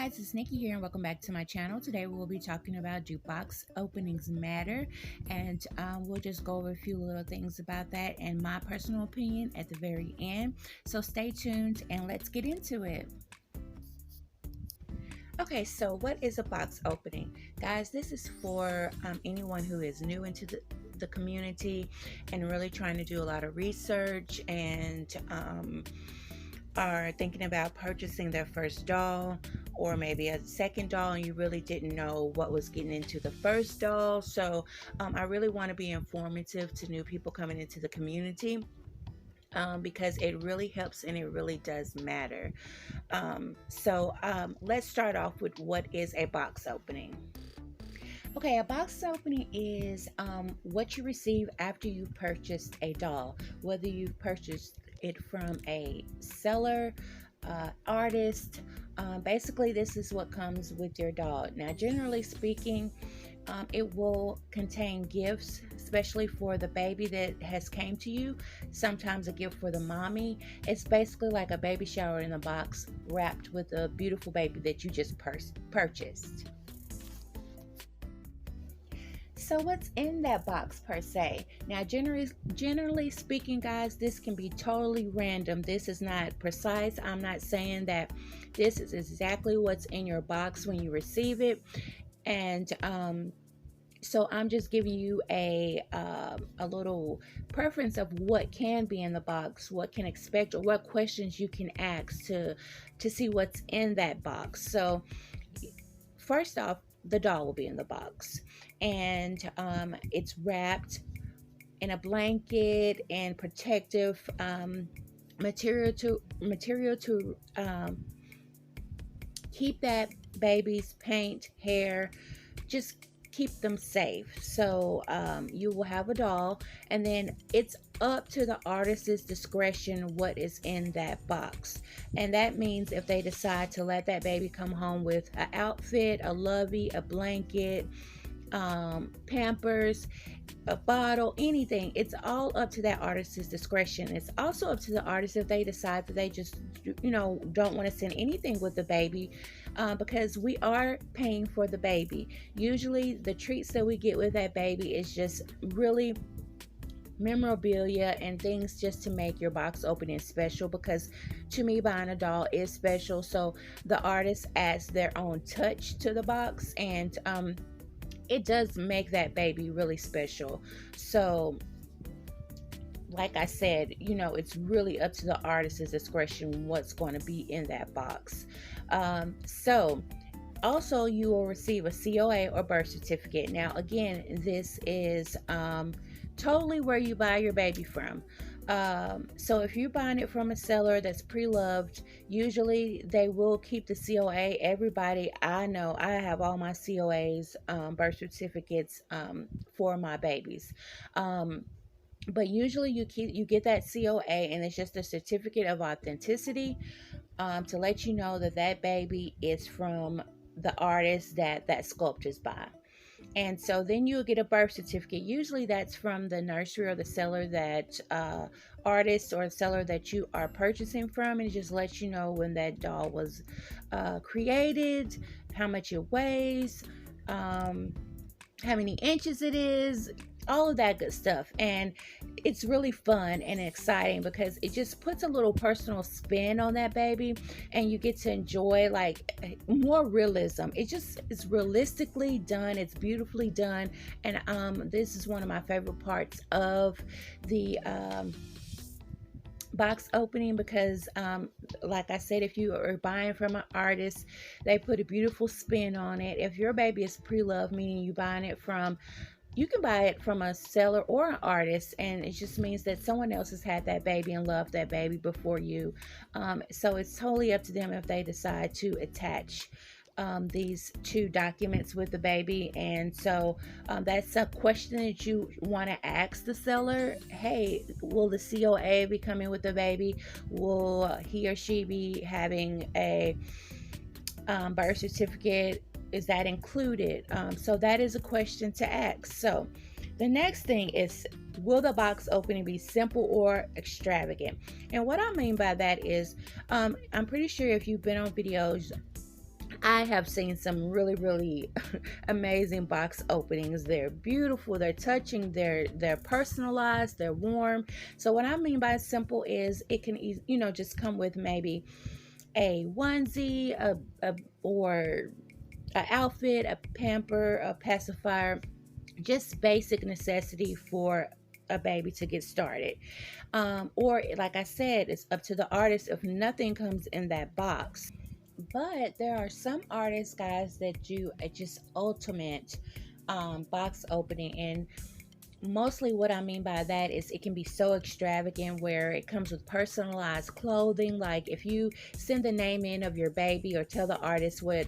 guys, it's Nikki here and welcome back to my channel. Today we will be talking about do box openings matter, and we'll just go over a few little things about that and my personal opinion at the very end. So stay tuned and let's get into it. Okay, so what is a box opening? Guys, this is for anyone who is new into the community and really trying to do a lot of research and are thinking about purchasing their first doll or maybe a second doll and you really didn't know what was getting into the first doll. So I really want to be informative to new people coming into the community. Because it really helps and it really does matter. Let's start off with what is a box opening. Okay, a box opening is what you receive after you purchased a doll, whether you purchased it from a seller, artist. Basically, this is what comes with your doll. Now, generally speaking, it will contain gifts, especially for the baby that has came to you. Sometimes a gift for the mommy. It's basically like a baby shower in a box wrapped with a beautiful baby that you just purchased. So what's in that box per se? Now, generally speaking, guys, this can be totally random. This is not precise. I'm not saying that this is exactly what's in your box when you receive it. And so I'm just giving you a little preference of what can be in the box, what can expect, or what questions you can ask to see what's in that box. So first off, the doll will be in the box, and it's wrapped in a blanket and protective material to keep that baby's paint, hair, just keep them safe. So you will have a doll, and then it's up to the artist's discretion what is in that box. And that means if they decide to let that baby come home with an outfit, a lovey, a blanket, Pampers, a bottle, anything, it's all up to that artist's discretion. It's also up to the artist if they decide that they just don't want to send anything with the baby, because we are paying for the baby. Usually the treats that we get with that baby is just really memorabilia and things just to make your box opening special, because to me, buying a doll is special. So the artist adds their own touch to the box, and it does make that baby really special. So like I said, it's really up to the artist's discretion what's going to be in that box. So also you will receive a COA or birth certificate. Now again, this is totally where you buy your baby from. So if you're buying it from a seller that's pre-loved, usually they will keep the COA. Everybody I know, I have all my COAs, birth certificates, for my babies. But usually you get that COA, and it's just a certificate of authenticity, to let you know that that baby is from the artist that sculpt is by. And so then you'll get a birth certificate. Usually that's from the nursery or the seller that artist or seller that you are purchasing from, and it just lets you know when that doll was created, how much it weighs, how many inches it is, all of that good stuff. And it's really fun and exciting because it just puts a little personal spin on that baby, and you get to enjoy like more realism. It's realistically done, it's beautifully done. And this is one of my favorite parts of the box opening, because like I said, if you are buying from an artist, they put a beautiful spin on it. If your baby is pre-loved, meaning you buying it from, you can buy it from a seller or an artist, and it just means that someone else has had that baby and loved that baby before you. So it's totally up to them if they decide to attach these two documents with the baby. And so that's a question that you want to ask the seller. Hey, will the COA be coming with the baby? Will he or she be having a birth certificate? Is that included? So that is a question to ask. So the next thing is, will the box opening be simple or extravagant? And what I mean by that is, I'm pretty sure if you've been on videos, I have seen some really, really amazing box openings. They're beautiful, they're touching, they're personalized, they're warm. So what I mean by simple is it can just come with maybe a onesie, or an outfit, a pamper, a pacifier, just basic necessity for a baby to get started. Or like I said, it's up to the artist if nothing comes in that box. But there are some artists, guys, that do a just ultimate box opening. And mostly what I mean by that is it can be so extravagant where it comes with personalized clothing. Like if you send the name in of your baby or tell the artist what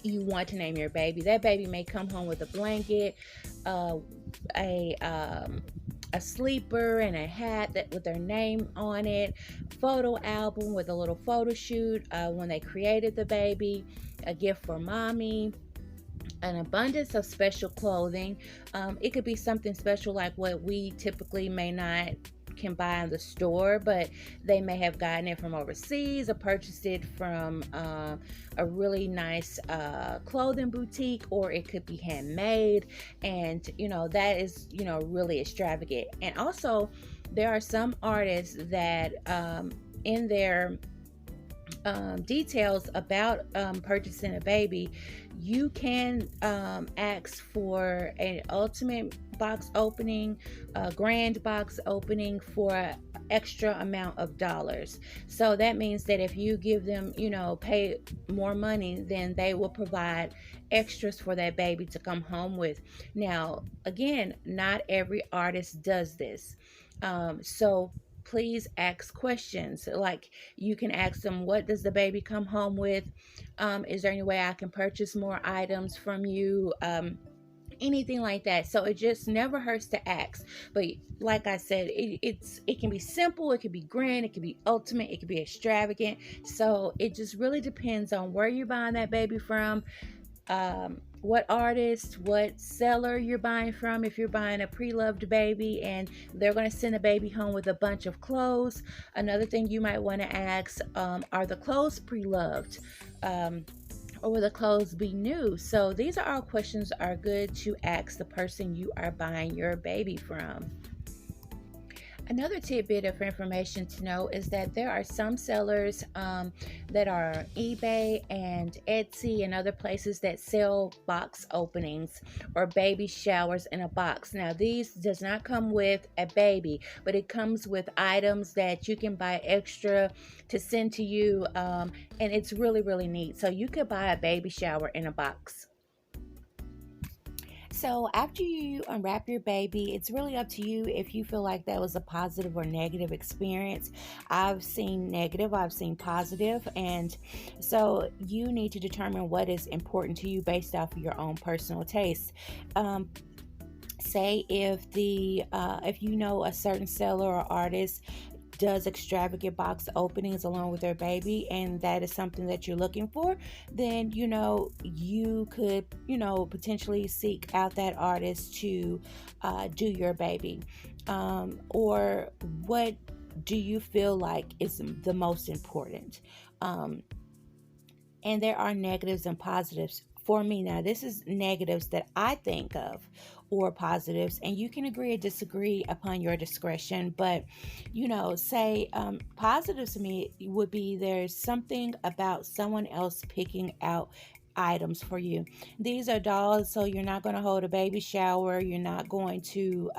you want to name your baby, that baby may come home with a blanket, uh, a sleeper, and a hat that with their name on it, photo album with a little photo shoot when they created the baby, a gift for mommy, an abundance of special clothing. It could be something special like what we typically may not can buy in the store, but they may have gotten it from overseas or purchased it from a really nice clothing boutique, or it could be handmade, and that is really extravagant. And also there are some artists that in their details about purchasing a baby, you can ask for an ultimate box opening, a grand box opening for an extra amount of dollars. So that means that if you give them, pay more money, then they will provide extras for that baby to come home with. Now, again, not every artist does this. So please ask questions. Like you can ask them, what does the baby come home with? Is there any way I can purchase more items from you? Anything like that. So it just never hurts to ask. But like I said, it can be simple, it can be grand, it can be ultimate, it can be extravagant. So it just really depends on where you're buying that baby from, what artist, what seller you're buying from. If you're buying a pre-loved baby and they're going to send a baby home with a bunch of clothes, another thing you might want to ask, are the clothes pre-loved? Or will the clothes be new? So these are all questions are good to ask the person you are buying your baby from. Another tidbit of information to know is that there are some sellers that are on eBay and Etsy and other places that sell box openings or baby showers in a box. Now, these does not come with a baby, but it comes with items that you can buy extra to send to you, and it's really, really neat. So you could buy a baby shower in a box. So after you unwrap your baby, it's really up to you if you feel like that was a positive or negative experience. I've seen negative, I've seen positive, and so you need to determine what is important to you based off of your own personal taste. Say if you know a certain seller or artist does extravagant box openings along with their baby, and that is something that you're looking for, then you could potentially seek out that artist to do your baby. Or what do you feel like is the most important? And there are negatives and positives for me. Now, this is negatives that I think of, or positives, and you can agree or disagree upon your discretion. But say positives to me would be there's something about someone else picking out items for you. These are dolls, so you're not going to hold a baby shower, you're not going to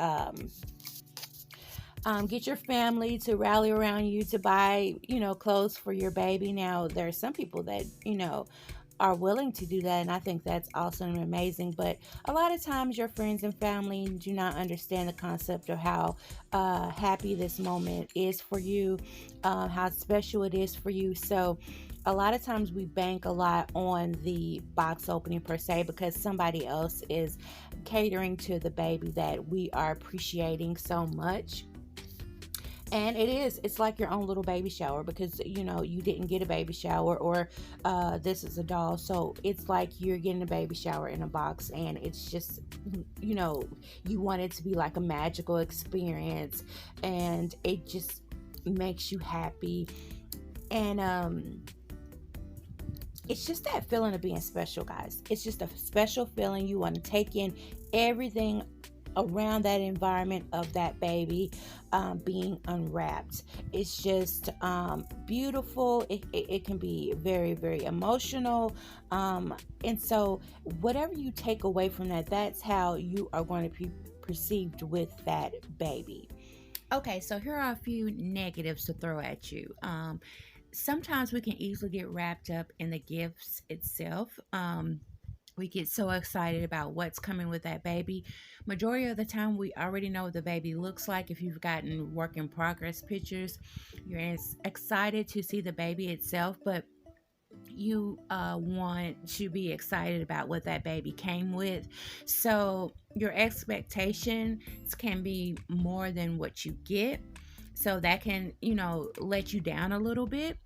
get your family to rally around you to buy, clothes for your baby. Now, there are some people that, are willing to do that, and I think that's awesome and amazing. But a lot of times, your friends and family do not understand the concept of how happy this moment is for you, how special it is for you. So, a lot of times we bank a lot on the box opening per se because somebody else is catering to the baby that we are appreciating so much. And it's like your own little baby shower because you didn't get a baby shower, or this is a doll, so it's like you're getting a baby shower in a box, and it's just you want it to be like a magical experience, and it just makes you happy. And it's just that feeling of being special, guys. It's just a special feeling. You want to take in everything around that environment of that baby being unwrapped. It's just beautiful. It can be very, very emotional. And so, whatever you take away from that, that's how you are going to be perceived with that baby. Okay, so here are a few negatives to throw at you. Sometimes we can easily get wrapped up in the gifts itself. We get so excited about what's coming with that baby. Majority of the time, we already know what the baby looks like. If you've gotten work in progress pictures, you're excited to see the baby itself, but you want to be excited about what that baby came with. So your expectations can be more than what you get. So that can, let you down a little bit.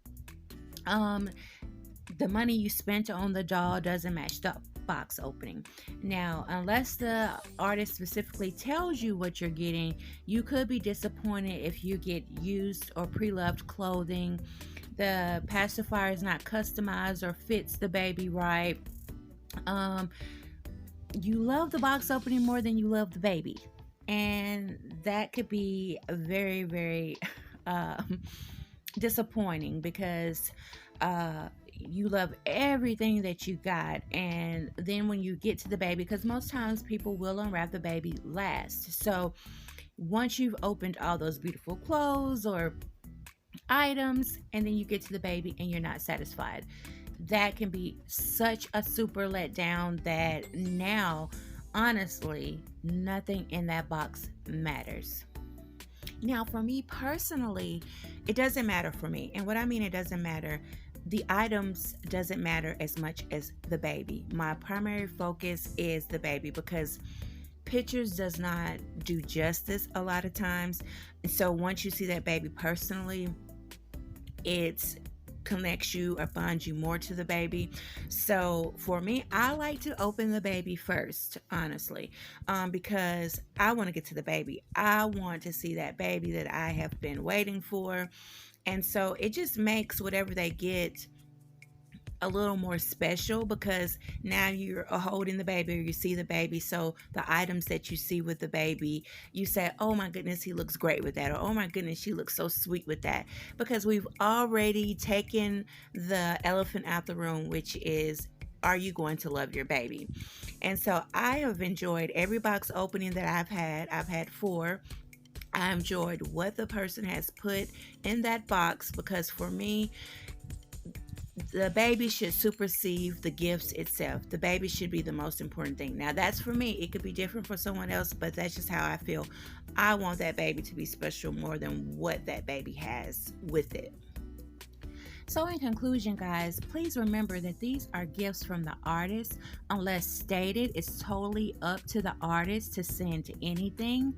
The money you spent on the doll doesn't match the box opening. Now, unless the artist specifically tells you what you're getting, you could be disappointed if you get used or pre-loved clothing, the pacifier is not customized or fits the baby right. You love the box opening more than you love the baby, and that could be very, very disappointing because you love everything that you got, and then when you get to the baby, because most times people will unwrap the baby last, so once you've opened all those beautiful clothes or items and then you get to the baby and you're not satisfied, that can be such a super letdown that now honestly nothing in that box matters. Now, for me personally, it doesn't matter for me. And what I mean, it doesn't matter, the items doesn't matter as much as the baby. My primary focus is the baby because pictures does not do justice a lot of times. And so once you see that baby personally, it connects you or binds you more to the baby. So for me, I like to open the baby first, honestly, because I want to get to the baby. I want to see that baby that I have been waiting for. And so it just makes whatever they get a little more special because now you're holding the baby or you see the baby. So the items that you see with the baby, you say, oh my goodness, he looks great with that. Or, oh my goodness, she looks so sweet with that. Because we've already taken the elephant out the room, which is, are you going to love your baby? And so I have enjoyed every box opening that I've had. I've had 4. I enjoyed what the person has put in that box because for me, the baby should supersede the gifts itself. The baby should be the most important thing. Now, that's for me. It could be different for someone else, but that's just how I feel. I want that baby to be special more than what that baby has with it. So in conclusion, guys, please remember that these are gifts from the artist. Unless stated, it's totally up to the artist to send anything.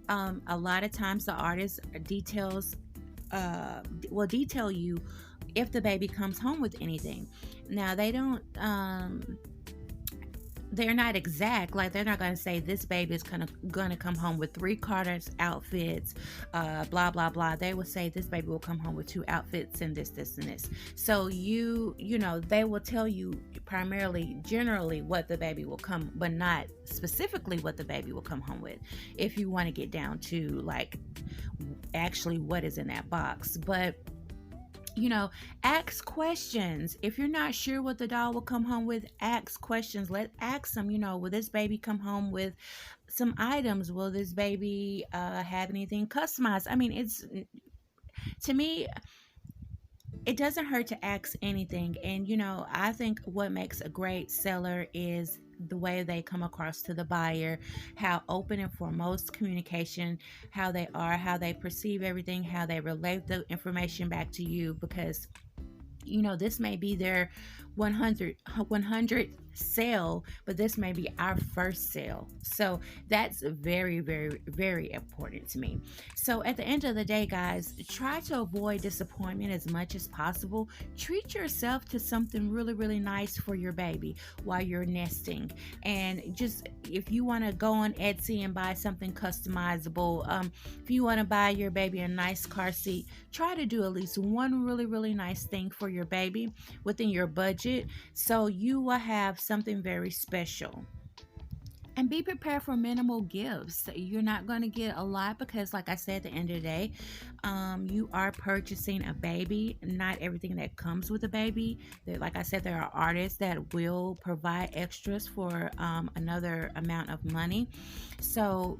A lot of times the artist will detail you if the baby comes home with anything. Now they don't they're not exact, like they're not going to say this baby is gonna come home with 3 Carter's outfits, blah blah blah. They will say this baby will come home with 2 outfits and this and this. So you know they will tell you primarily generally what the baby will come, but not specifically what the baby will come home with if you want to get down to like actually what is in that box. But ask questions. If you're not sure what the doll will come home with, ask questions. Ask them, will this baby come home with some items? Will this baby have anything customized? I mean, to me, it doesn't hurt to ask anything. And, I think what makes a great seller is the way they come across to the buyer, how open and foremost communication, how they are, how they perceive everything, how they relate the information back to you, because this may be their 100 sale, but this may be our first sale. So that's very, very, very important to me. So at the end of the day, guys, try to avoid disappointment as much as possible. Treat yourself to something really, really nice for your baby while you're nesting. And just if you want to go on Etsy and buy something customizable, if you want to buy your baby a nice car seat, try to do at least one really, really nice thing for your baby within your budget budget, so you will have something very special. And be prepared for minimal gifts. You're not going to get a lot because, like I said, at the end of the day, you are purchasing a baby. Not everything that comes with a baby. Like I said, there are artists that will provide extras for another amount of money. So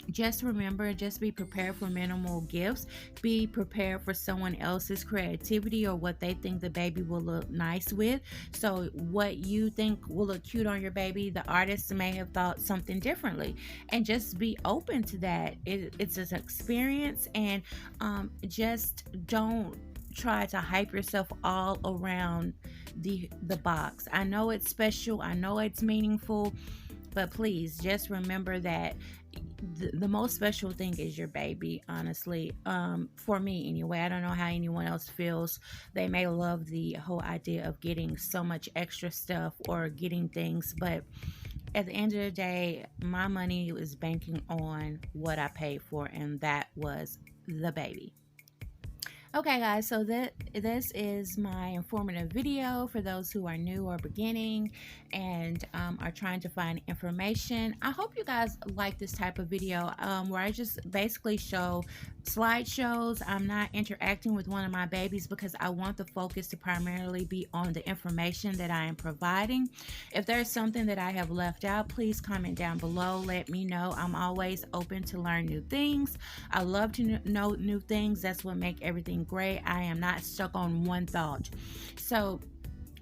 just remember, just be prepared for minimal gifts. Be prepared for someone else's creativity or what they think the baby will look nice with. So what you think will look cute on your baby, the artist may have thought something differently. And just be open to that. It's an experience. And just don't try to hype yourself all around the box. I know it's special, I know it's meaningful, but please just remember that the most special thing is your baby, honestly. For me anyway. I don't know how anyone else feels. They may love the whole idea of getting so much extra stuff or getting things, but at the end of the day, my money is banking on what I paid for, and that was the baby. Okay, guys, so this is my informative video for those who are new or beginning and are trying to find information. I hope you guys like this type of video where I just basically show slideshows. I'm not interacting with one of my babies because I want the focus to primarily be on the information that I am providing. If there's something that I have left out, please comment down below. Let me know. I'm always open to learn new things. I love to know new things. That's what makes everything great. I am not stuck on one thought. So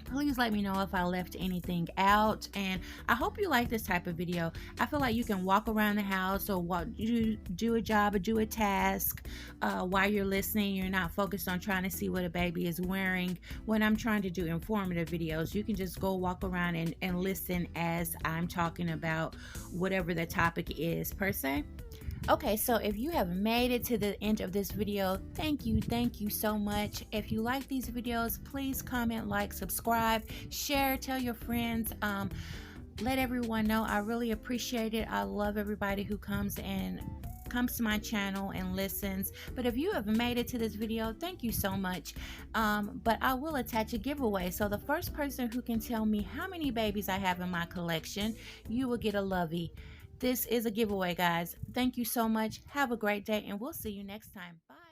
please let me know if I left anything out, and I hope you like this type of video. I feel like you can walk around the house or do a job or do a task while you're listening. You're not focused on trying to see what a baby is wearing. When I'm trying to do informative videos, you can just go walk around and listen as I'm talking about whatever the topic is per se. Okay, so if you have made it to the end of this video, thank you so much. If you like these videos, please comment, like, subscribe, share, tell your friends, let everyone know. I really appreciate it. I love everybody who comes to my channel and listens. But if you have made it to this video, thank you so much. But I will attach a giveaway, so the first person who can tell me how many babies I have in my collection, you will get a lovey. This is a giveaway, guys. Thank you so much. Have a great day, and we'll see you next time. Bye.